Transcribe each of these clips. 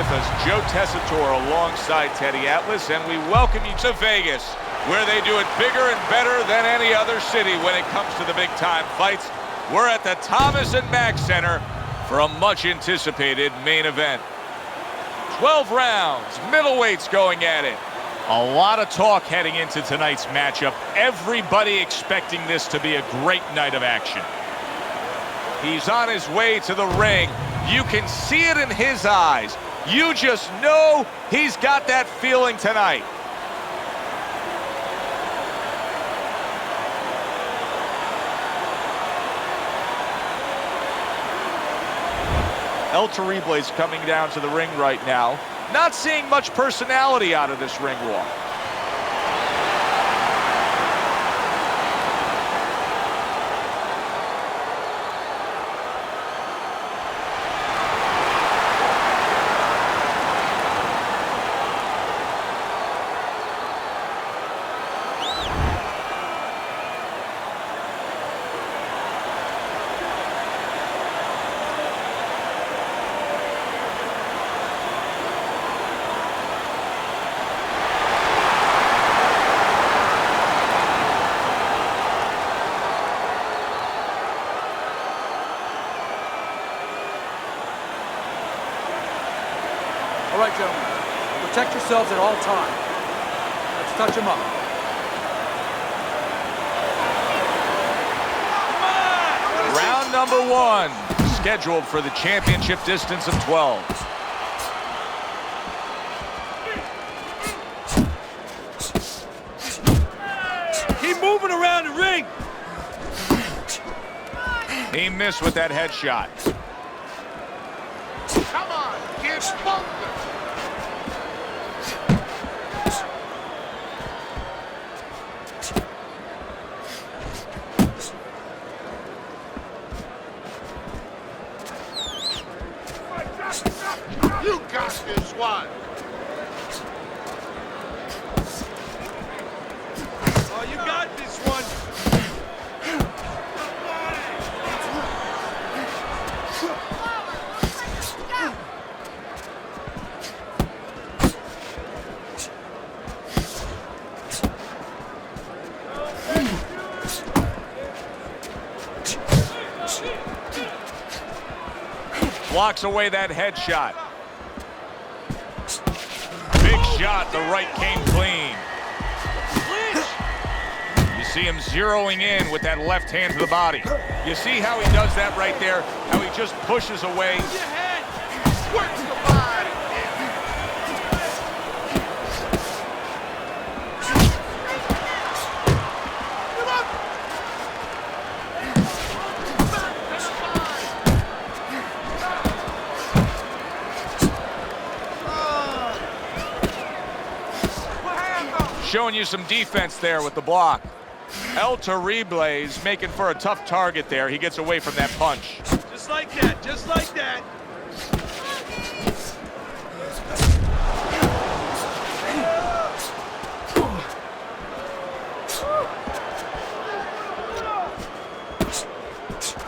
with us, Joe Tessitore alongside Teddy Atlas, and we welcome you to Vegas, where they do it bigger and better than any other city when it comes to the big-time fights. We're at the Thomas and Mack Center for a much-anticipated main event. 12 rounds, middleweights going at it. A lot of talk heading into tonight's matchup. Everybody expecting this to be a great night of action. He's on his way to the ring. You can see it in his eyes. You just know he's got that feeling tonight. El Terrible is coming down to the ring right now. Not seeing much personality out of this ring walk. All right, gentlemen, protect yourselves at all times. Let's touch them up. Round number one, scheduled for the championship distance of 12. Keep moving around the ring. He missed with that headshot. Come on, get spunked. You got this one. Oh, you got this one. Blocks away that headshot. Big shot, the right came clean. You see him zeroing in with that left hand to the body. You see how he does that right there? How he just pushes away. Your head. Work the body. Showing you some defense there with the block. El Terrible is making for a tough target there. He gets away from that punch. Just like that, just like that.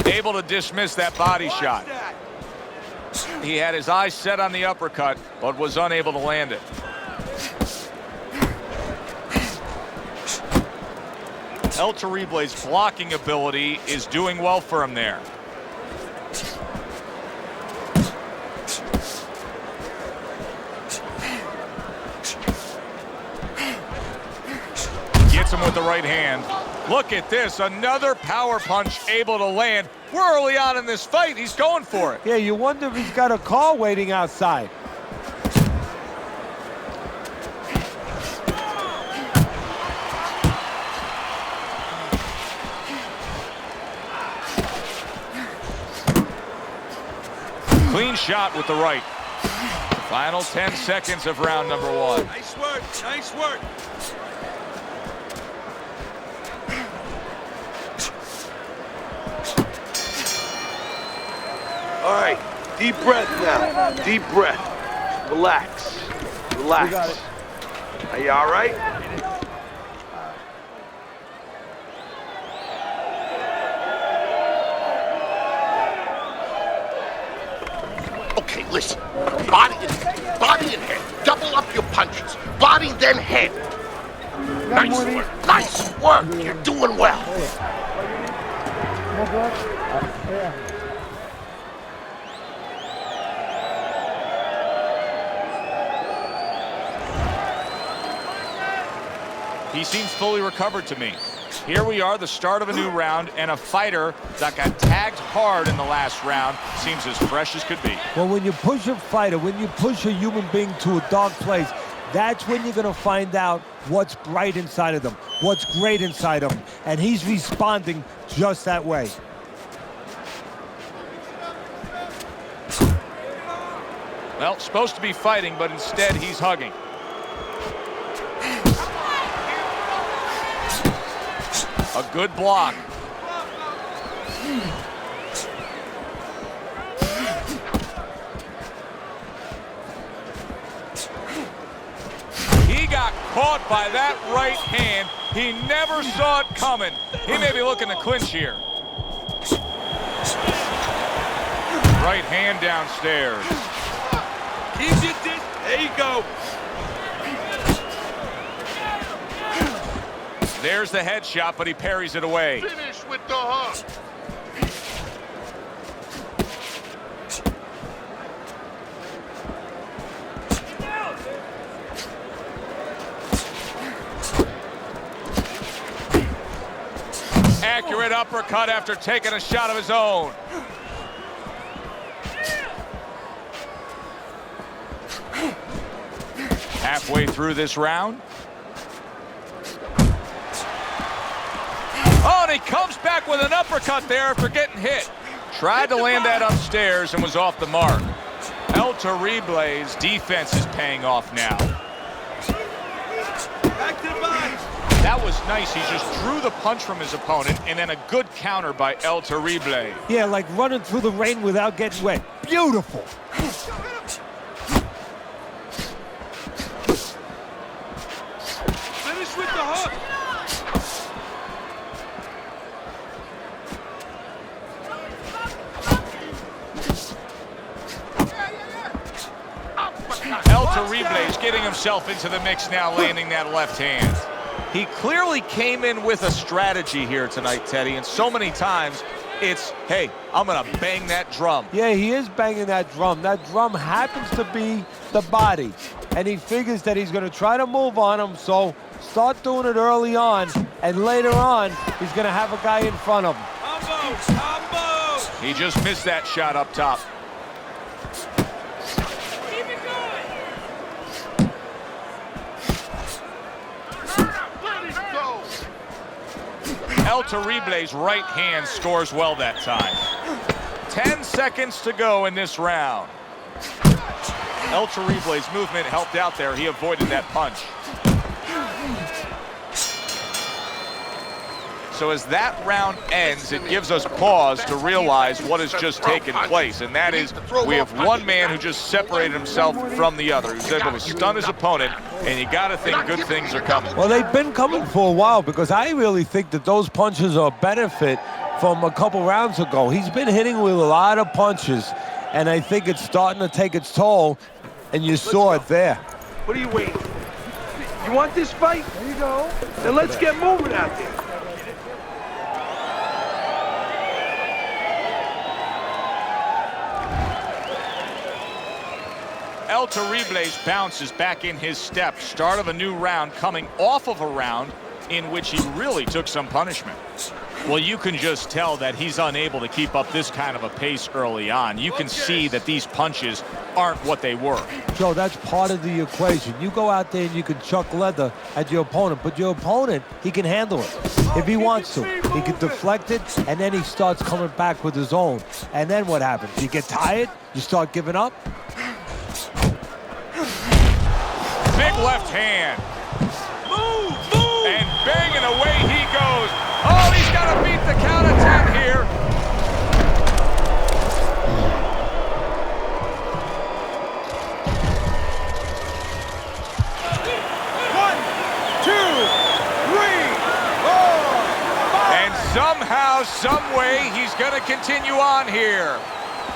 Able to dismiss that body shot. He had his eyes set on the uppercut, but was unable to land it. El Terrible's blocking ability is doing well for him there. Gets him with the right hand. Look at this, another power punch able to land. We're early on in this fight. He's going for it. Yeah, you wonder if he's got a call waiting outside. Clean shot with the right. Final 10 seconds of round number one. Nice work, nice work. All right, deep breath now. Deep breath. Relax. Relax. We got it. Are you all right? Okay, listen. Body and head. Double up your punches. Body, then head. Nice work. Nice work. You're doing well. He seems fully recovered to me. Here we are, the start of a new round, and a fighter that got tagged hard in the last round seems as fresh as could be. Well, when you push a fighter, when you push a human being to a dark place, that's when you're going to find out what's bright inside of them, what's great inside of them. And he's responding just that way. Well, supposed to be fighting, but instead he's hugging. A good block. He got caught by that right hand. He never saw it coming. He may be looking to clinch here. Right hand downstairs. There you go. There's the headshot, but he parries it away. Finish with the hook. Accurate uppercut after taking a shot of his own. Halfway through this round. Oh, and he comes back with an uppercut there after getting hit. Tried to land that upstairs and was off the mark. El Terrible's defense is paying off now. That was nice. He just drew the punch from his opponent, and then a good counter by El Terrible. Yeah, like running through the rain without getting wet. Beautiful. Finish with the hook. El Terrible is getting himself into the mix now, landing that left hand. He clearly came in with a strategy here tonight, Teddy, and so many times it's, hey, I'm going to bang that drum. Yeah, he is banging that drum. That drum happens to be the body, and he figures that he's going to try to move on him, so start doing it early on, and later on, he's going to have a guy in front of him. He just missed that shot up top. El Terrible's right hand scores well that time. 10 seconds to go in this round. El Terrible's movement helped out there. He avoided that punch. So as that round ends, it gives us pause to realize what has just taken place, and that is we have one man who just separated himself from the other, who's able to stun his opponent, and you got to think good things are coming. Well, they've been coming for a while, because I really think that those punches are a benefit from a couple rounds ago. He's been hitting with a lot of punches, and I think it's starting to take its toll, and you saw it there. What are you waiting for? You want this fight? There you go. Then let's get moving out there. El Terrible's bounce is back in his step. Start of a new round, coming off of a round in which he really took some punishment. Well, you can just tell that he's unable to keep up this kind of a pace early on. You can see that these punches aren't what they were. Joe, that's part of the equation. You go out there and you can chuck leather at your opponent, but your opponent, he can handle it. If he wants to, he can deflect it, and then he starts coming back with his own. And then what happens? You get tired, you start giving up. Big left hand. And banging away he goes. Oh, he's got to beat the count of 10 here. One, two, three, four, five. And somehow, some way, he's going to continue on here.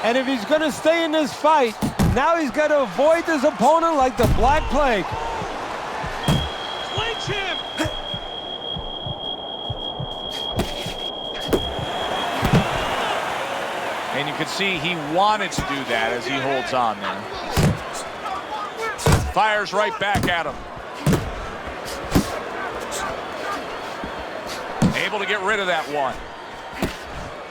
And if he's going to stay in this fight, Now he's got to avoid his opponent like the Black Plague. Clinch him! And you can see he wanted to do that as he holds on there. Fires right back at him. Able to get rid of that one.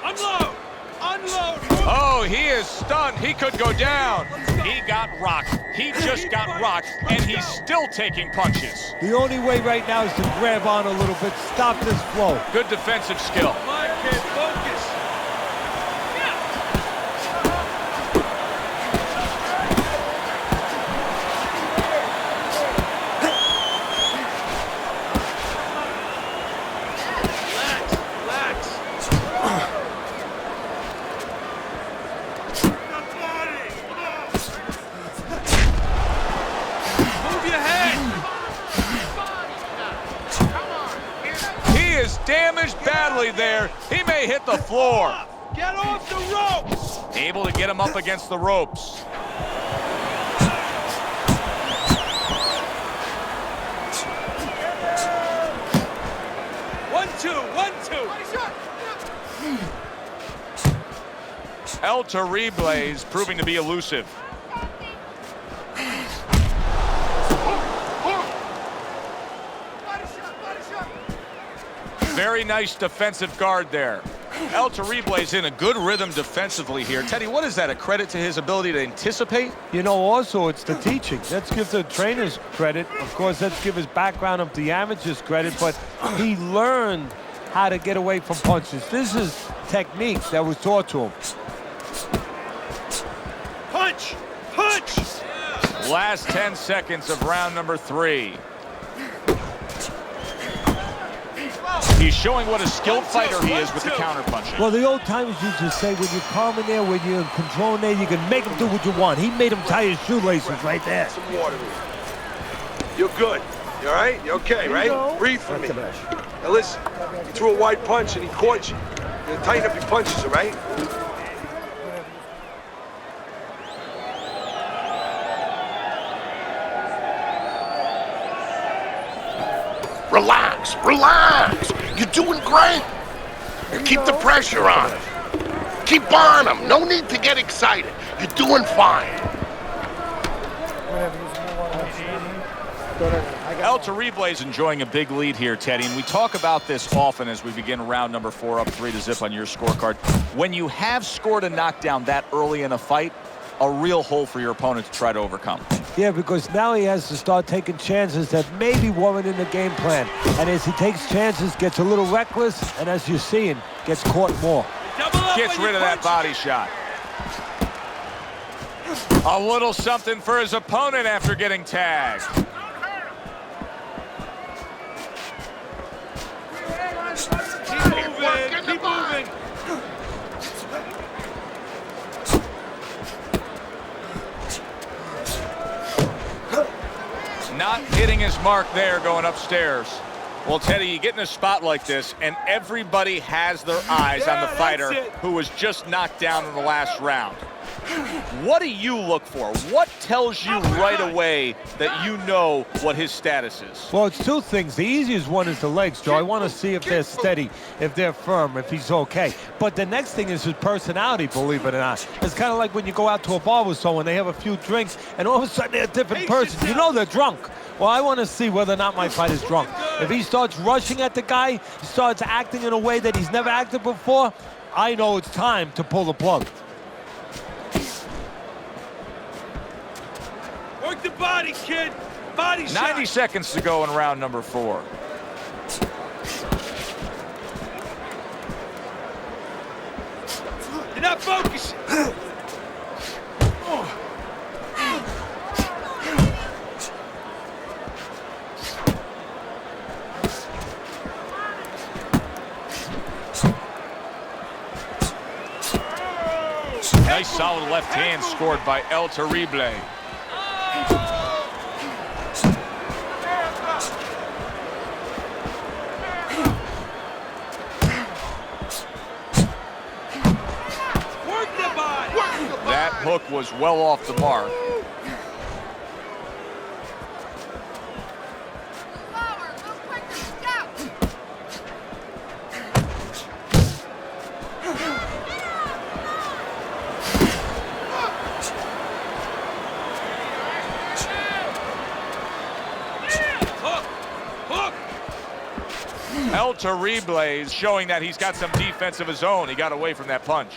Unload! Unload! Oh, he is stunned. He could go down. He got rocked. He just got rocked, and he's still taking punches. The only way right now is to grab on a little bit, stop this flow. Good defensive skill. Come on, kid, focus. Damaged badly there. He may hit the floor. Get off the ropes! Able to get him up against the ropes. 1-2, 1-2. El Terrible is proving to be elusive. Very nice defensive guard there. El Terrible is in a good rhythm defensively here. Teddy, what is that? A credit to his ability to anticipate? You know, also, it's the teaching. Let's give the trainers credit. Of course, let's give his background of the amateurs credit, but he learned how to get away from punches. This is technique that was taught to him. Punch! Punch! Last 10 seconds of round number 3. He's showing what a skilled fighter he is with the counterpunching. Well, the old timers used to say when you're calm in there, when you're in control in there, you can make him do what you want. He made him tie his shoelaces right there. Some water here. You're good. You all right? You okay, right? Breathe for me. Now listen, you threw a wide punch and he caught you. You tighten up your punches, all right? Relax, relax. You're doing great. You keep the pressure on him. Keep on him. No need to get excited. You're doing fine. El Terrible is enjoying a big lead here, Teddy, and we talk about this often as we begin round number 4, up 3-0 on your scorecard. When you have scored a knockdown that early in a fight, a real hole for your opponent to try to overcome. Yeah, because now he has to start taking chances that maybe weren't in the game plan. And as he takes chances, gets a little reckless, and as you're seeing, gets caught more. Gets rid of that body shot. A little something for his opponent after getting tagged. Keep moving, keep moving. Not hitting his mark there going upstairs. Well, Teddy, you get in a spot like this, and everybody has their eyes on the fighter who was just knocked down in the last round. What do you look for? What tells you right away that you know what his status is? Well, it's two things. The easiest one is the legs, Joe. I want to see if they're steady, if they're firm, if he's okay. But the next thing is his personality, believe it or not. It's kind of like when you go out to a bar with someone, they have a few drinks, and all of a sudden they're a different person. You know they're drunk. Well, I want to see whether or not my fighter's drunk. If he starts rushing at the guy, he starts acting in a way that he's never acted before, I know it's time to pull the plug. Work the body, kid. Body shot. 90 seconds to go in round number 4. You're not focusing. Nice solid left hand scored by El Terrible. That That hook was well off the mark. El Terrible is showing that he's got some defense of his own. He got away from that punch.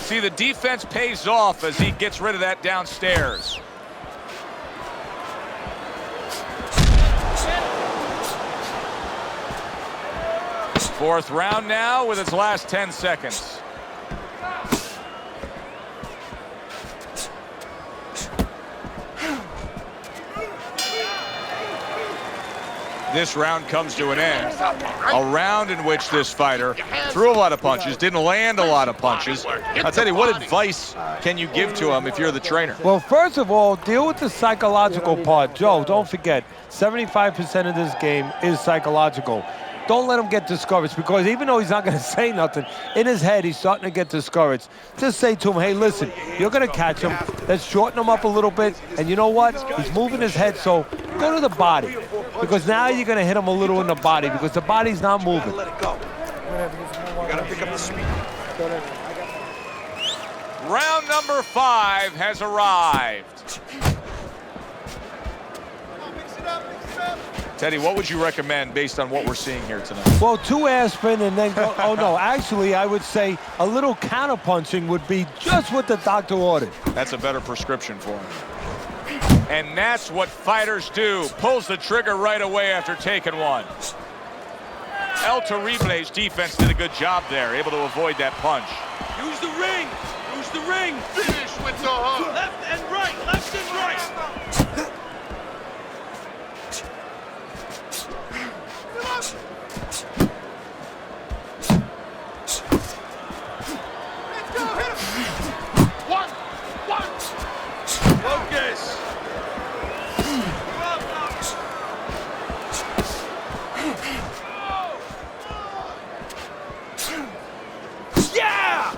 See, the defense pays off as he gets rid of that downstairs. Fourth round now with its last 10 seconds. This round comes to an end. A round in which this fighter threw a lot of punches, didn't land a lot of punches. I'll tell you, what advice can you give to him if you're the trainer? Well, first of all, deal with the psychological part. Joe, don't forget, 75% of this game is psychological. Don't let him get discouraged, because even though he's not going to say nothing, in his head he's starting to get discouraged. Just say to him, hey, listen, you're going to catch him. Let's shorten him up a little bit. And you know what? He's moving his head, so go to the body. Because now you're going to hit him a little in the body, because the body's not moving. Let it go. Gotta pick up the speed. Round number 5 has arrived. Teddy, what would you recommend based on what we're seeing here tonight? Well, 2 aspirin and then go. Oh, no. Actually, I would say a little counterpunching would be just what the doctor ordered. That's a better prescription for him. And that's what fighters do. Pulls the trigger right away after taking one. El Terrible's defense did a good job there, able to avoid that punch. Use the ring. Use the ring. Finish with the hook. Left and right. Left and right. Focus. Yeah!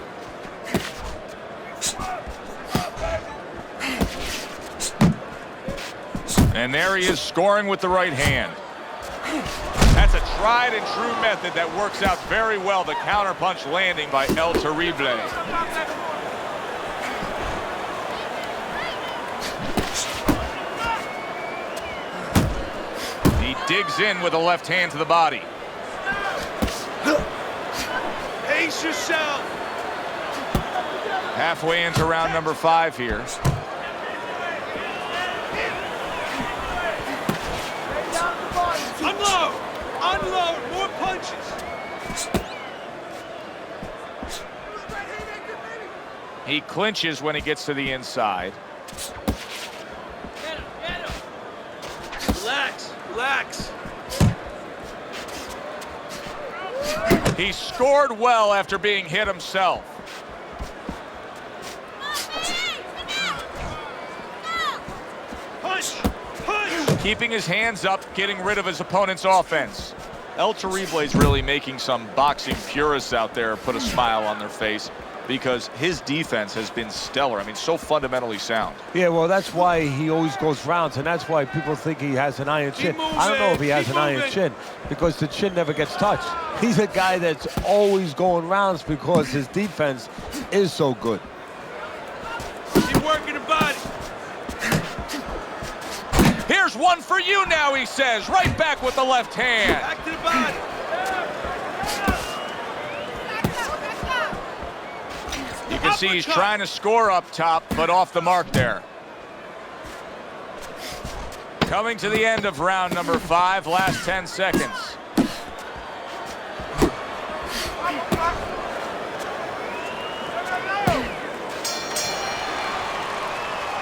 And there he is, scoring with the right hand. That's a tried and true method that works out very well. The counterpunch landing by El Terrible. He digs in with a left hand to the body. Pace yourself. Halfway into round number 5 here. Unload! Unload! More punches! He clinches when he gets to the inside. Get him! Get him! Relax! Relax! He scored well after being hit himself. Punch! Punch! Keeping his hands up, getting rid of his opponent's offense. El Terrible is really making some boxing purists out there put a smile on their face, because his defense has been stellar. I mean, so fundamentally sound. Yeah, well, that's why he always goes rounds, and that's why people think he has an iron chin. I don't know if he has an iron chin, because the chin never gets touched. He's a guy that's always going rounds because his defense is so good. Keep working the body. Here's one for you now, he says. Right back with the left hand. Back to the body. You can see he's trying to score up top, but off the mark there. Coming to the end of round number 5, last 10 seconds.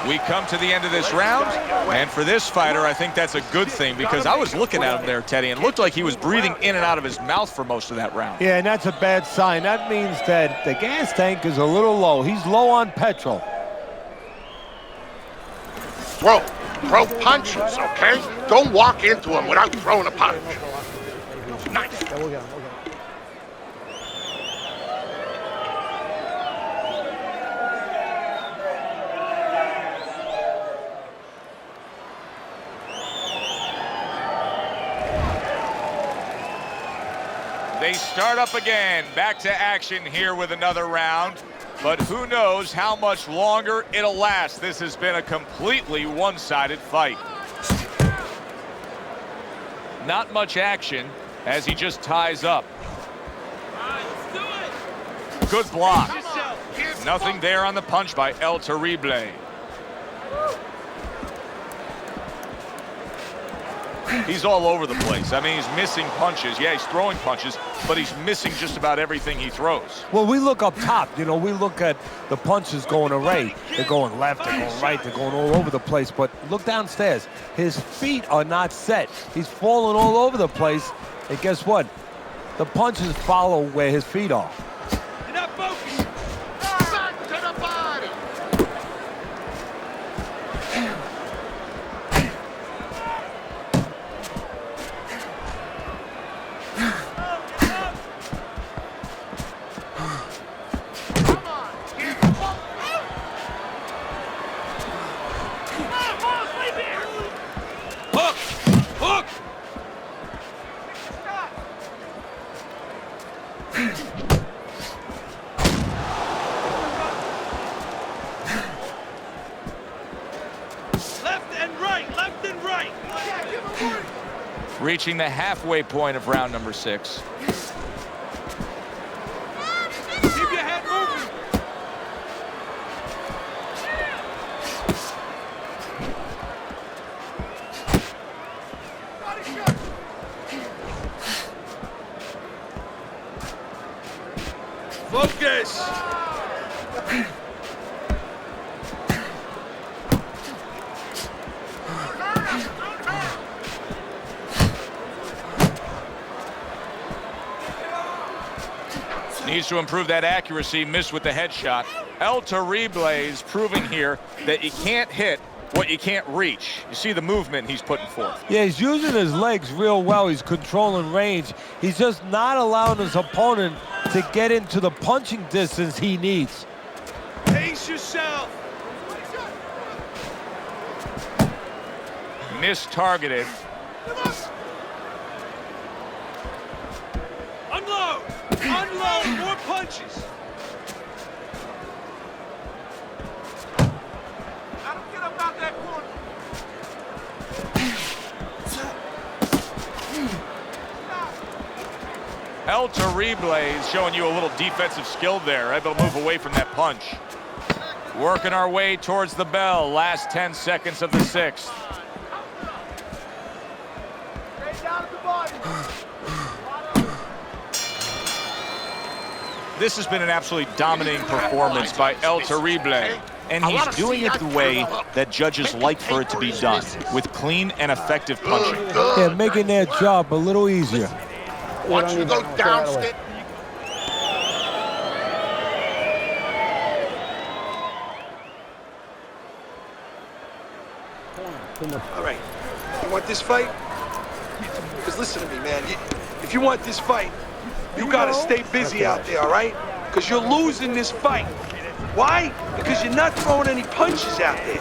We come to the end of this round, and for this fighter, I think that's a good thing, because I was looking at him there, Teddy, and it looked like he was breathing in and out of his mouth for most of that round. Yeah, and that's a bad sign. That means that the gas tank is a little low. He's low on petrol. Throw punches, okay? Don't walk into him without throwing a punch. Nice. They start up again. Back to action here with another round. But who knows how much longer it'll last. This has been a completely one-sided fight. Not much action as he just ties up. Good block. Nothing there on the punch by El Terrible. He's all over the place. I mean, he's missing punches. Yeah, he's throwing punches, but he's missing just about everything he throws. Well, we look up top. You know, we look at the punches going array. They're going left, they're going right, they're going all over the place. But look downstairs. His feet are not set. He's falling all over the place. And guess what? The punches follow where his feet are. You're not focused. Back to the body. Hook! Hook! Left and right, left and right. Reaching the halfway point of round number 6. Keep your head moving. Focus. Needs to improve that accuracy. Missed with the headshot. El Terrible is proving here that you can't hit what you can't reach. You see the movement he's putting forth. Yeah, he's using his legs real well. He's controlling range. He's just not allowing his opponent to get into the punching distance he needs. Pace yourself. Mistargeted. Unload. Unload. More punches. I don't get up out that corner. El Terrible is showing you a little defensive skill there. Able to move away from that punch. Working our way towards the bell. Last 10 seconds of the 6th. This has been an absolutely dominating performance by El Terrible. And he's doing it the way that judges like for it to be done, with clean and effective punching. Yeah, making their job a little easier. Once you go downstairs. All right. You want this fight? Because listen to me, man. If you want this fight, you got to stay busy out there, all right? Because you're losing this fight. Why? Because you're not throwing any punches out there.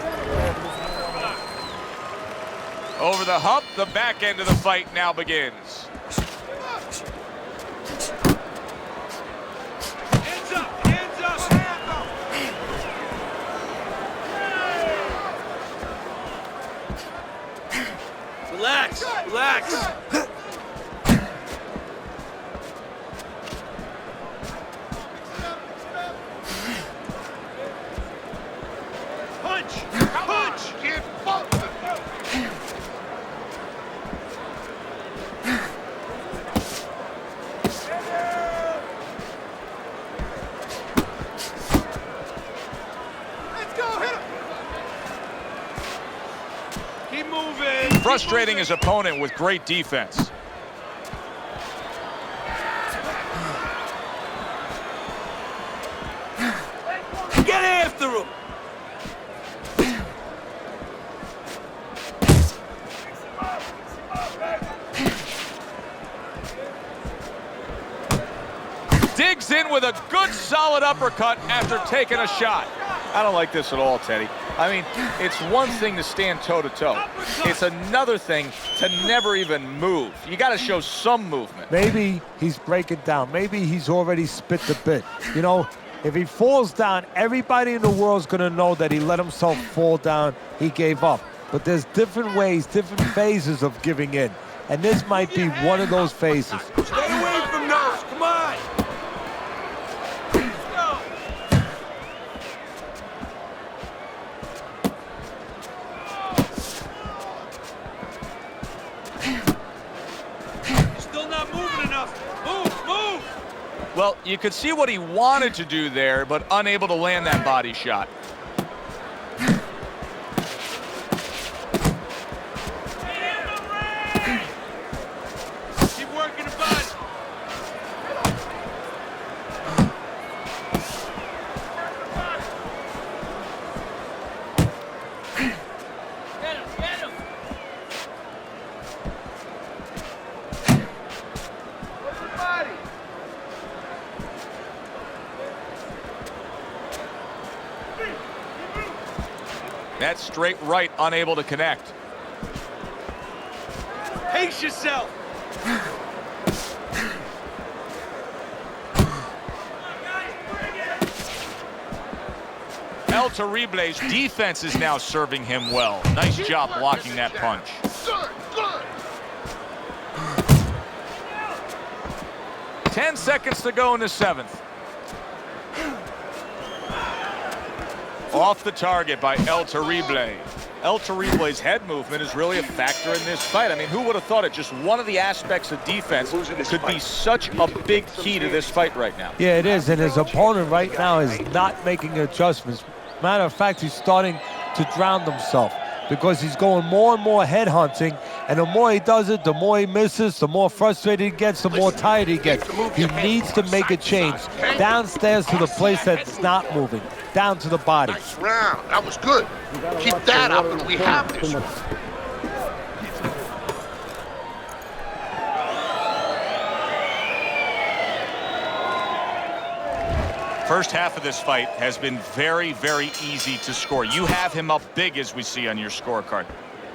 Over the hump, the back end of the fight now begins. Hands up! Hands up! Relax! Relax! Punch! Punch! Kid, focus. Keep moving! Frustrating his opponent with great defense. Get after him! Digs in with a good solid uppercut after taking a shot. I don't like this at all, Teddy. I mean, it's one thing to stand toe-to-toe. It's another thing to never even move. You got to show some movement. Maybe he's breaking down. Maybe he's already spit the bit. You know, if he falls down, everybody in the world's going to know that he let himself fall down. He gave up. But there's different ways, different phases of giving in. And this might be one of those phases. Stay away from those. Come on. Well, you could see what he wanted to do there, but unable to land that body shot. Keep working the body. Get him. That's straight right, unable to connect. Pace yourself. El Terrible's defense is now serving him well. Nice job blocking that punch. Good, good. 10 seconds to go in the 7th. Off the target by El Terrible. El Terrible's head movement is really a factor in this fight. I mean, who would have thought it? Just one of the aspects of defense could be such a big key to this fight right now. Yeah, it is. And his opponent right now is not making adjustments. Matter of fact, he's starting to drown himself because he's going more and more head hunting. And the more he does it, the more he misses, the more frustrated he gets, the more tired he gets. He needs to make a change downstairs to the place that's not moving, down to the body. Nice round. That was good. Keep that up and we have this one. First half of this fight has been very, very easy to score. You have him up big, as we see on your scorecard.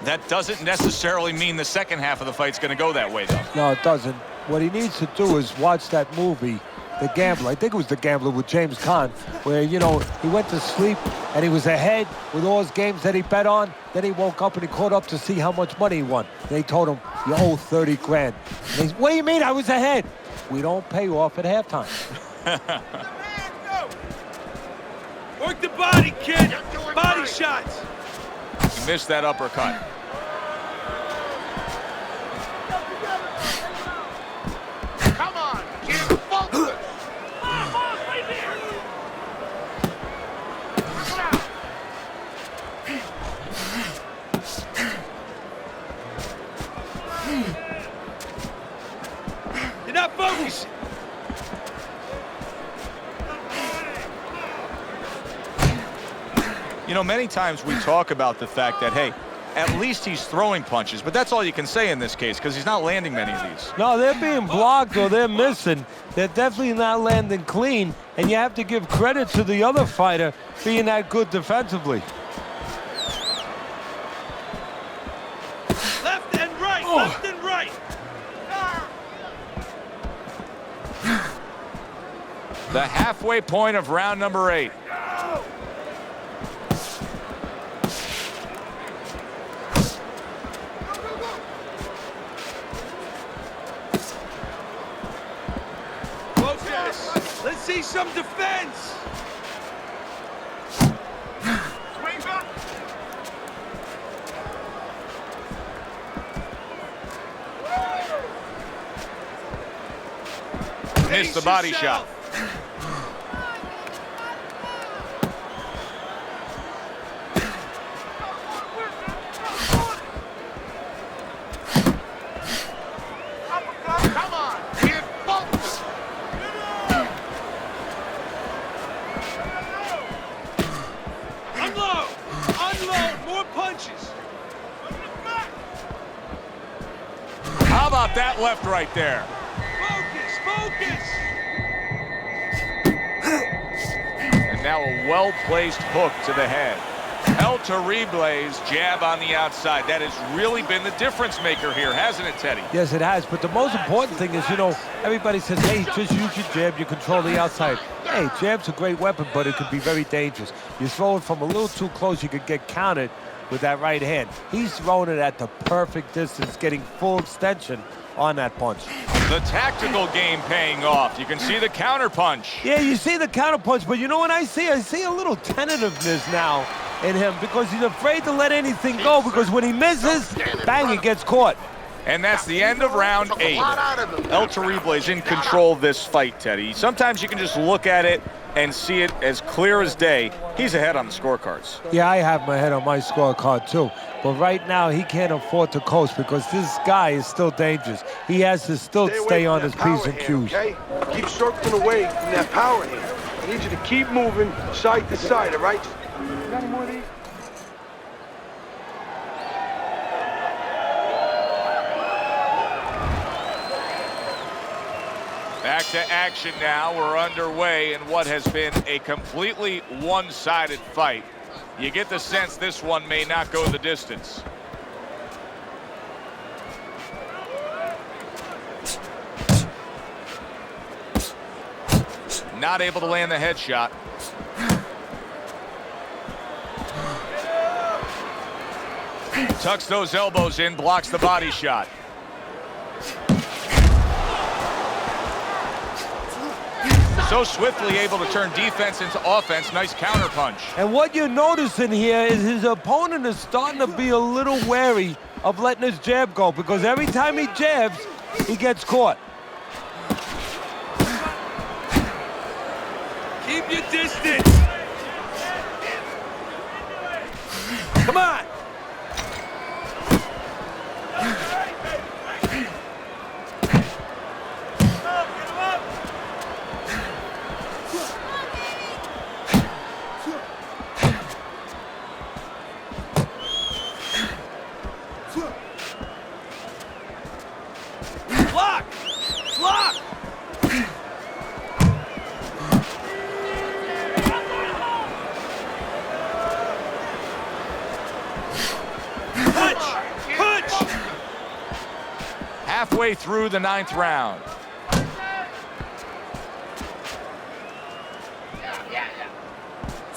That doesn't necessarily mean the second half of the fight's going to go that way, though. No, it doesn't. What he needs to do is watch that movie, The Gambler. I think it was The Gambler with James Caan, where, you know, he went to sleep and he was ahead with all his games that he bet on. Then he woke up and he called up to see how much money he won. They told him, you owe 30 grand. And he's, what do you mean I was ahead? We don't pay off at halftime. Work the body, kid. Body shots. He missed that uppercut. Come on, kid. Focus. You're not focused. You know, many times we talk about the fact that, hey, at least he's throwing punches, but that's all you can say in this case because he's not landing many of these. No, they're being blocked or they're missing. They're definitely not landing clean, and you have to give credit to the other fighter being that good defensively. Left and right, left and right. The halfway point of round number 8. Let's see some defense. Missed the body shot. Come on, kid. Focus. Unload. Unload. More punches. How about that left right there? Focus. Focus. And now a well-placed hook to the head. El Terrible's jab on the outside. That has really been the difference maker here, hasn't it, Teddy? Yes, it has. But the most important thing is, you know, everybody says, hey, just use your jab, you control the outside. Hey, jab's a great weapon, but it can be very dangerous. You throw it from a little too close, you could get countered with that right hand. He's throwing it at the perfect distance, getting full extension on that punch. The tactical game paying off. You can see the counter punch. Yeah, you see the counter punch, but you know what I see? I see a little tentativeness now in him because he's afraid to let anything go, because when he misses, bang, he gets caught. And that's the end of round 8. El Terrible is in control of this fight, Teddy. Sometimes you can just look at it and see it as clear as day. He's ahead on the scorecards. Yeah, I have my head on my scorecard too. But right now, he can't afford to coast because this guy is still dangerous. He has to still stay on his P's and Q's. Okay? Keep circling away from that power hand. I need you to keep moving side to side, all right? You got any more of these? Back to action now. We're underway in what has been a completely one-sided fight. You get the sense this one may not go the distance. Not able to land the headshot. Tucks those elbows in, blocks the body shot. So swiftly able to turn defense into offense. Nice counter punch. And what you're noticing here is his opponent is starting to be a little wary of letting his jab go, because every time he jabs, he gets caught. Keep your distance. Come on. Block! Block! Punch! Punch! Halfway through the 9th round.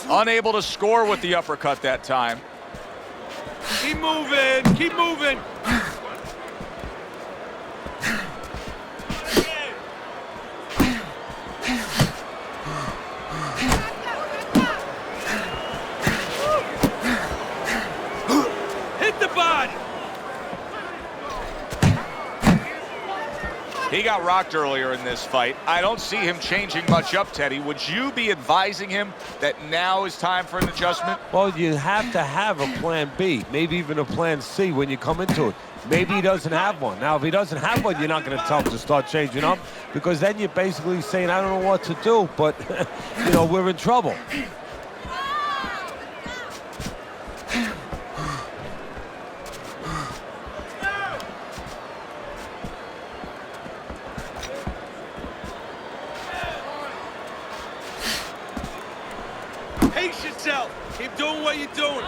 Unable to score with the uppercut that time. Keep moving! Keep moving! Hit the body! He got rocked earlier in this fight. I don't see him changing much up, Teddy. Would you be advising him that now is time for an adjustment? Well, you have to have a plan B, maybe even a plan C when you come into it. Maybe he doesn't have one. Now, if he doesn't have one, you're not going to tell him to start changing up, because then you're basically saying, I don't know what to do, but, you know, we're in trouble. Pace yourself. Keep doing what you're doing.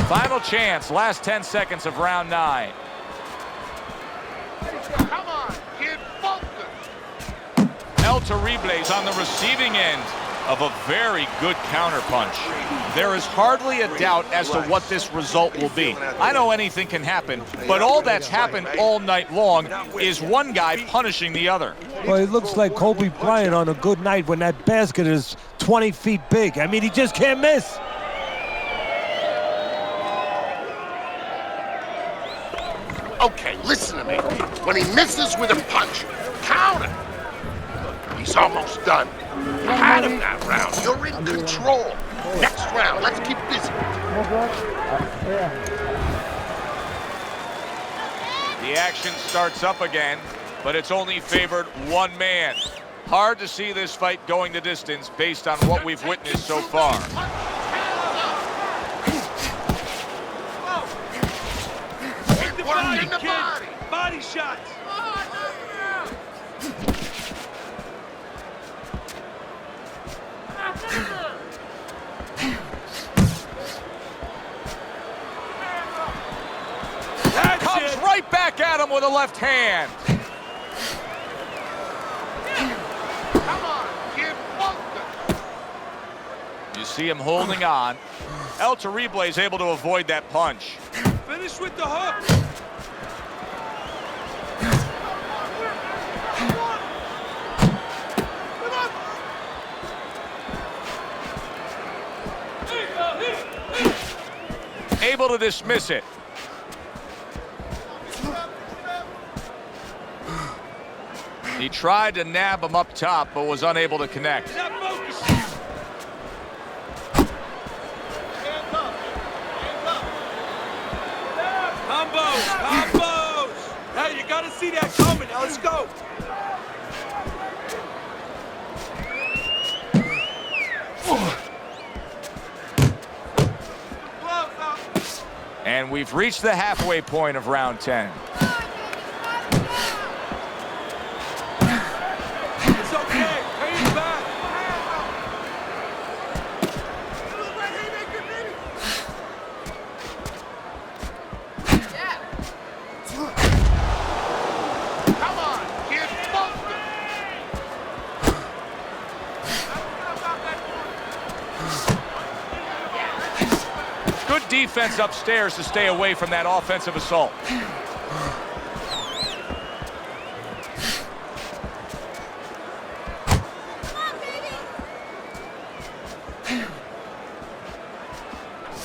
Final chance, last 10 seconds of round 9. Come on, kid, focus. El Terrible's on the receiving end of a very good counterpunch. There is hardly a doubt as to what this result will be. I know anything can happen, but all that's happened all night long is one guy punishing the other. Well, it looks like Kobe Bryant on a good night when that basket is 20 feet big. I mean, he just can't miss. Okay, listen to me. When he misses with a punch, counter. He's almost done. You had him that round. You're in control. Next round, let's keep busy. The action starts up again, but it's only favored one man. Hard to see this fight going the distance based on what we've witnessed so far. shots. Comes right back at him with a left hand. Come on, kid, focus. You see him holding on. El Terrible is able to avoid that punch. Finish with the hook. Able to dismiss it. He tried to nab him up top, but was unable to connect. Not focused. Combos. Hey, you gotta see that coming. Now let's go. And we've reached the halfway point of round 10. It's okay. Pay it back. Come on, kid, focus. Good defense upstairs to stay away from that offensive assault.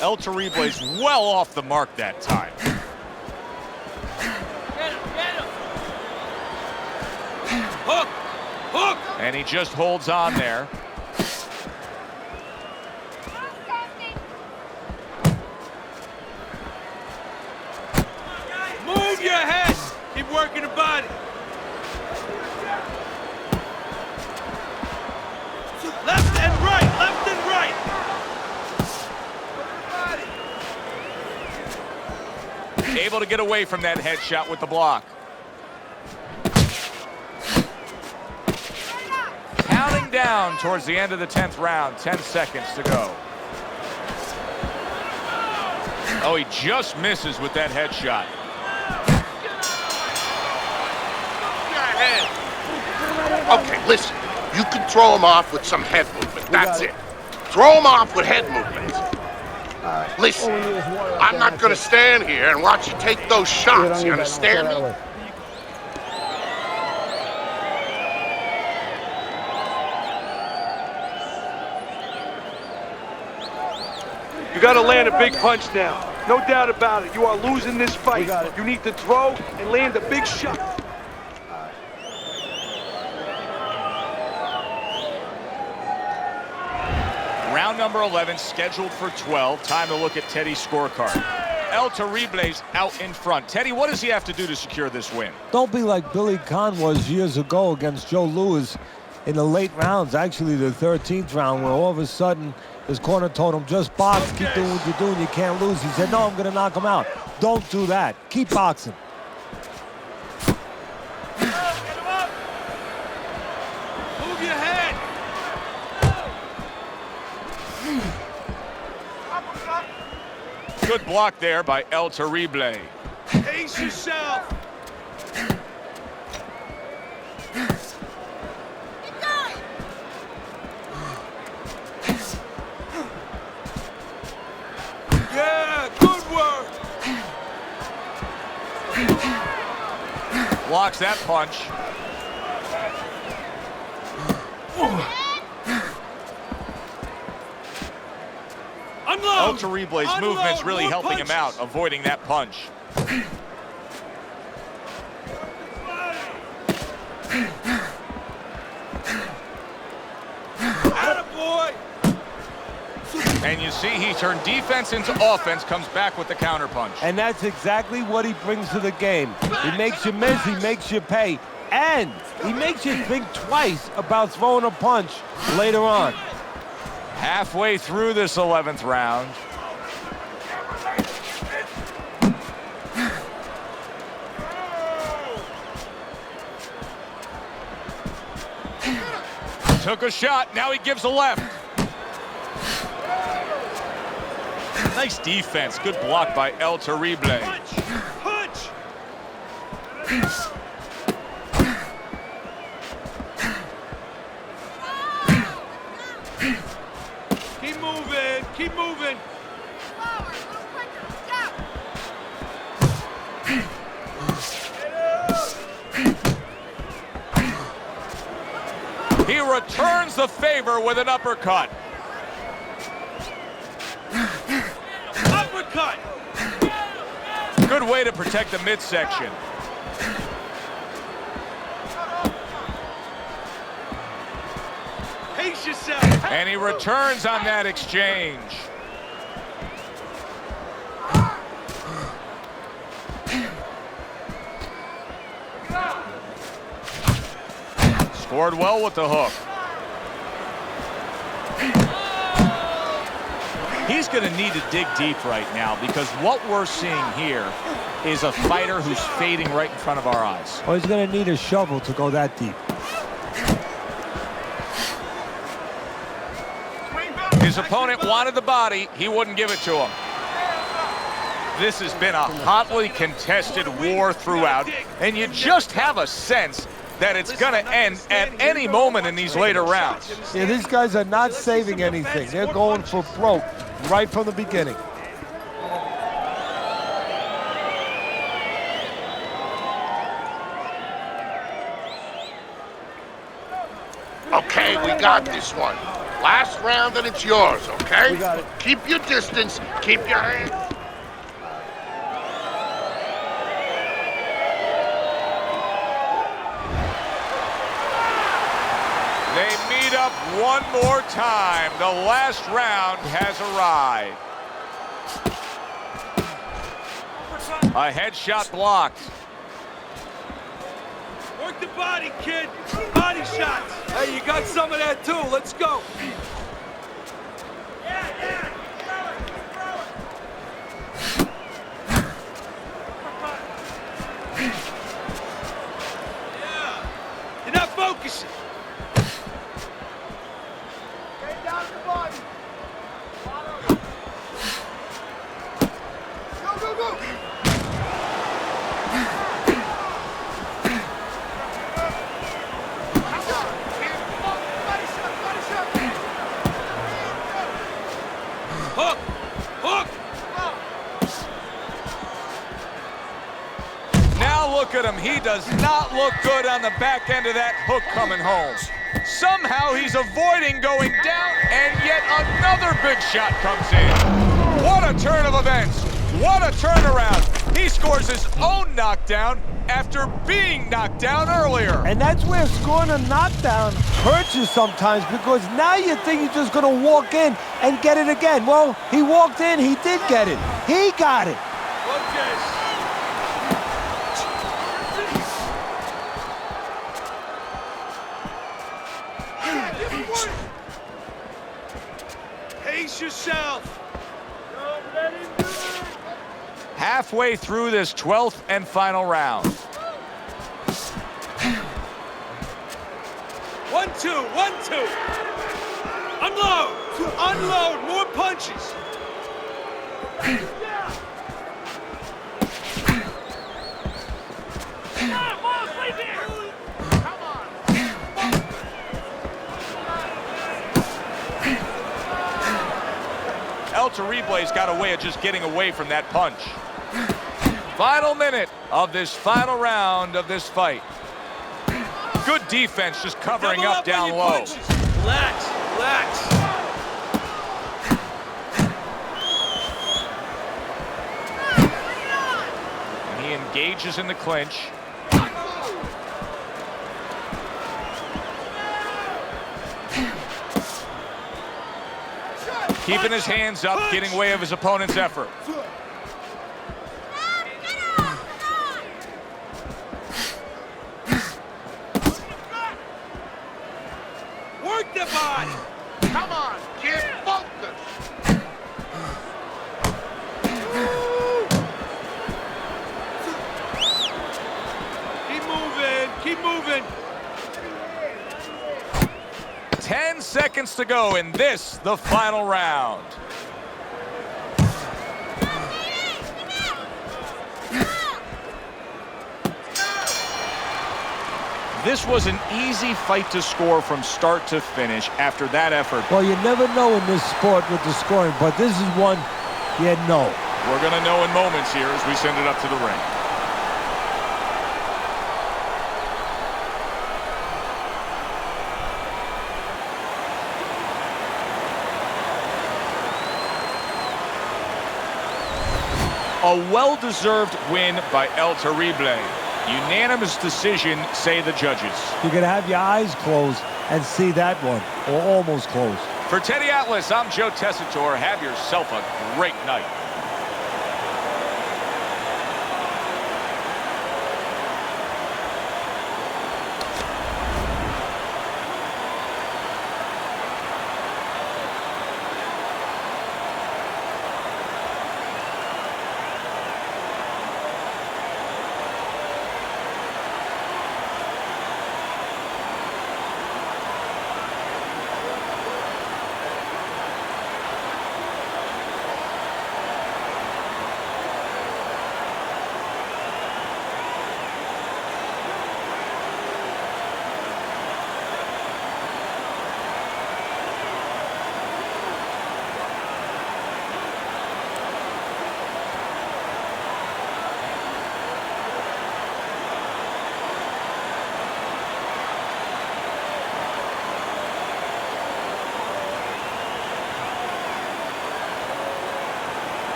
El Terrible is well off the mark that time. Hook. Hook. And he just holds on there. Move your head. Keep working the body. Left and right. Left and right. Able to get away from that headshot with the block. Counting down towards the end of the 10th round. 10 seconds to go. Oh, he just misses with that headshot. Okay, listen. You can throw him off with some head movement. That's it. Throw him off with head movement. Listen, I'm not going to stand here and watch you take those shots. You understand me? You got to land a big punch now. No doubt about it. You are losing this fight. You need to throw and land a big shot. Round number 11 scheduled for 12. Time to look at Teddy's scorecard. El Terrible's out in front. Teddy, what does he have to do to secure this win? Don't be like Billy Conn was years ago against Joe Louis in the late rounds, actually the 13th round, where all of a sudden his corner told him, just box, keep doing what you're doing, you can't lose. He said, no, I'm going to knock him out. Don't do that. Keep boxing. Move your head. Good block there by El Terrible. Pace yourself. Yeah, good work. Blocks that punch. Unload. El Terrible's movement's really helping him out, avoiding that punch. Attaboy. And you see he turned defense into offense, comes back with the counterpunch. And that's exactly what he brings to the game. He makes you miss, he makes you pay, and he makes you think twice about throwing a punch later on. Halfway through this 11th round. Took a shot, now he gives a left. Nice defense, good block by El Terrible. Punch! Keep moving, keep moving. He returns the favor with an uppercut. Uppercut! Good way to protect the midsection. Pace yourself. And he returns on that exchange. Scored well with the hook. He's going to need to dig deep right now because what we're seeing here is a fighter who's fading right in front of our eyes. Oh, he's going to need a shovel to go that deep. His opponent wanted the body. He wouldn't give it to him. This has been a hotly contested war throughout, and you just have a sense that it's going to end at any moment in these later rounds. Yeah, these guys are not saving anything. They're going for broke right from the beginning. Okay, we got this one. Last round and it's yours, okay? We got it. Keep your distance, keep your hands. They meet up one more time. The last round has arrived. A headshot blocked. Work the body, kid. Body shots. Hey, you got some of that too. Let's go. You're not focusing. Hook! Hook! Now look at him. He does not look good on the back end of that hook coming home. Somehow he's avoiding going down, and yet another big shot comes in. What a turn of events. What a turnaround. He scores his own knockdown after being knocked down earlier. And that's where scoring a knockdown hurts you sometimes, because now you think you're just going to walk in and get it again. Well, he walked in, he did get it. He got it. Focus. Pace yourself. Halfway through this 12th and final round. 1-2, 1-2. Unload. Unload. More punches. El Terrible's got a way of just getting away from that punch. Final minute of this final round of this fight. Good defense, just covering up down low. Relax, relax. And he engages in the clinch. Keeping his hands up, getting away of his opponent's effort. Work the body. Come on, kid, focus. Keep moving, keep moving. seconds to go in this, the final round. This was an easy fight to score from start to finish after that effort. Well, you never know in this sport with the scoring, but this is one you know. We're going to know in moments here as we send it up to the ring. A well-deserved win by El Terrible. Unanimous decision, say the judges. You can have your eyes closed and see that one, or almost closed. For Teddy Atlas, I'm Joe Tessitore. Have yourself a great night.